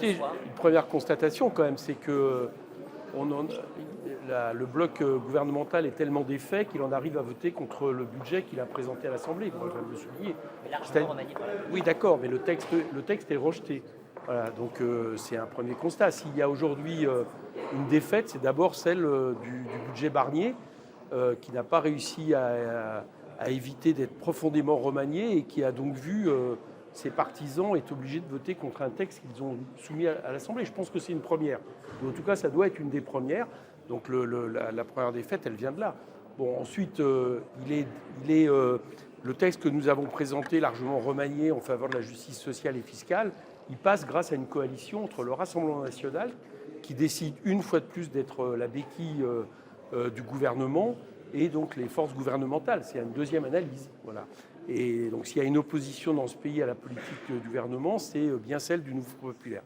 Une première constatation quand même, c'est que le bloc gouvernemental est tellement défait qu'il en arrive à voter contre le budget qu'il a présenté à l'Assemblée. Moi, je viens de le souligner. Mais largement remanié. Oui, d'accord, mais le texte est rejeté. Voilà, donc c'est un premier constat. S'il y a aujourd'hui une défaite, c'est d'abord celle du budget Barnier, qui n'a pas réussi à éviter d'être profondément remanié et qui a donc vu ses partisans être obligés de voter contre un texte qu'ils ont soumis à l'Assemblée. Je pense que c'est une première. En tout cas, ça doit être une des premières. Donc la première défaite, elle vient de là. Bon, ensuite, le texte que nous avons présenté, largement remanié en faveur de la justice sociale et fiscale, il passe grâce à une coalition entre le Rassemblement national, qui décide une fois de plus d'être la béquille du gouvernement, et donc les forces gouvernementales. C'est une deuxième analyse. Voilà. Et donc s'il y a une opposition dans ce pays à la politique du gouvernement, c'est bien celle du Nouveau Populaire.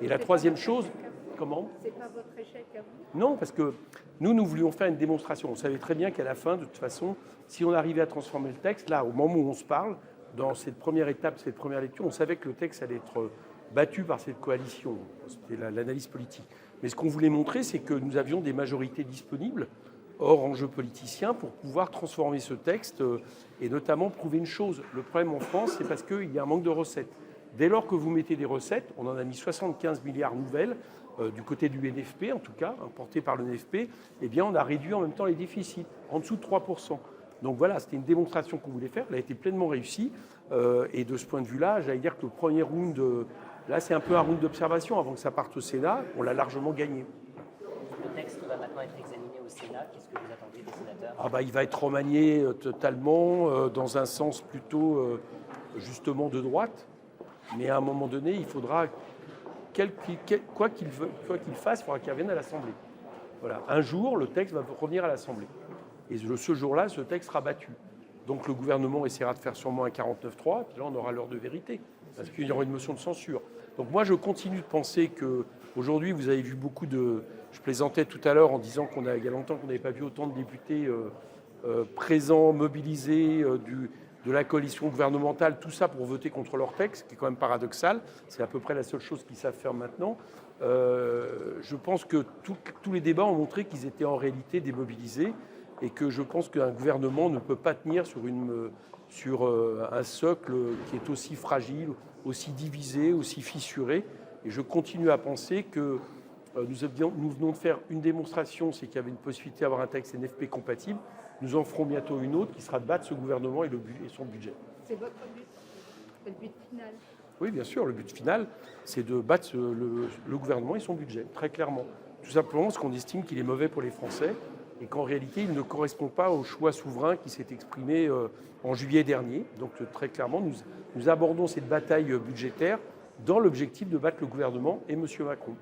Et la troisième chose... Comment ? C'est pas votre échec à vous ? Non, parce que nous voulions faire une démonstration. On savait très bien qu'à la fin, de toute façon, si on arrivait à transformer le texte, là, au moment où on se parle, dans cette première étape, cette première lecture, on savait que le texte allait être battu par cette coalition. C'était l'analyse politique. Mais ce qu'on voulait montrer, c'est que nous avions des majorités disponibles, hors enjeu politicien, pour pouvoir transformer ce texte et notamment prouver une chose. Le problème en France, c'est parce qu'il y a un manque de recettes. Dès lors que vous mettez des recettes, on en a mis 75 milliards nouvelles, du côté du NFP en tout cas, porté par le NFP, eh bien on a réduit en même temps les déficits, en dessous de 3%. Donc voilà, c'était une démonstration qu'on voulait faire, elle a été pleinement réussie. Et de ce point de vue-là, j'allais dire que le premier round, là c'est un peu un round d'observation avant que ça parte au Sénat, on l'a largement gagné. Le texte va maintenant être examiné au Sénat. Qu'est-ce que vous attendez des sénateurs ? Il va être remanié totalement, dans un sens plutôt justement de droite. Mais à un moment donné, il faudra, quoi qu'il fasse, il faudra qu'il revienne à l'Assemblée. Voilà. Un jour, le texte va revenir à l'Assemblée. Et ce jour-là, ce texte sera battu. Donc le gouvernement essaiera de faire sûrement un 49.3, puis là, on aura l'heure de vérité, parce qu'il y aura une motion de censure. Donc moi, je continue de penser qu'aujourd'hui, vous avez vu beaucoup de... Je plaisantais tout à l'heure en disant qu'il y a longtemps qu'on n'avait pas vu autant de députés présents, mobilisés, de la coalition gouvernementale, tout ça pour voter contre leur texte, qui est quand même paradoxal. C'est à peu près la seule chose qu'ils savent faire maintenant. Je pense que tous les débats ont montré qu'ils étaient en réalité démobilisés et que je pense qu'un gouvernement ne peut pas tenir sur un socle qui est aussi fragile, aussi divisé, aussi fissuré. Et je continue à penser que nous venons de faire une démonstration, c'est qu'il y avait une possibilité d'avoir un texte NFP compatible. Nous en ferons bientôt une autre qui sera de battre ce gouvernement et son budget. C'est votre but, c'est le but final. Oui, bien sûr, le but final, c'est de battre le gouvernement et son budget, très clairement. Tout simplement parce qu'on estime qu'il est mauvais pour les Français et qu'en réalité, il ne correspond pas au choix souverain qui s'est exprimé en juillet dernier. Donc très clairement, nous abordons cette bataille budgétaire dans l'objectif de battre le gouvernement et M. Macron.